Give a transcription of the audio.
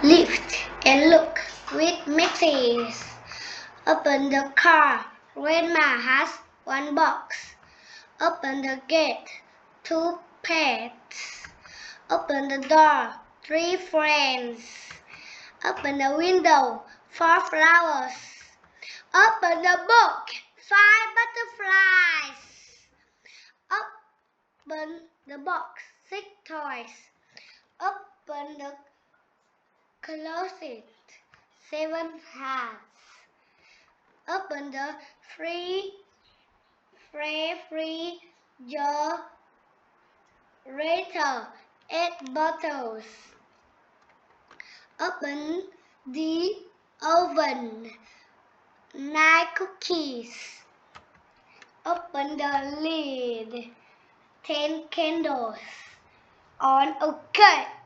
Lift and look with Mrs. Open the car. Grandma has one box. Open the gate. Two pets. Open the door. Three friends. Open the window. Four flowers. Open the book. Five butterflies. Open the box. Six toys. Open the closet. Seven hats. Open the refrigerator. 8 bottles. Open the oven. 9 cookies. Open the lid. 10 candles on a cake.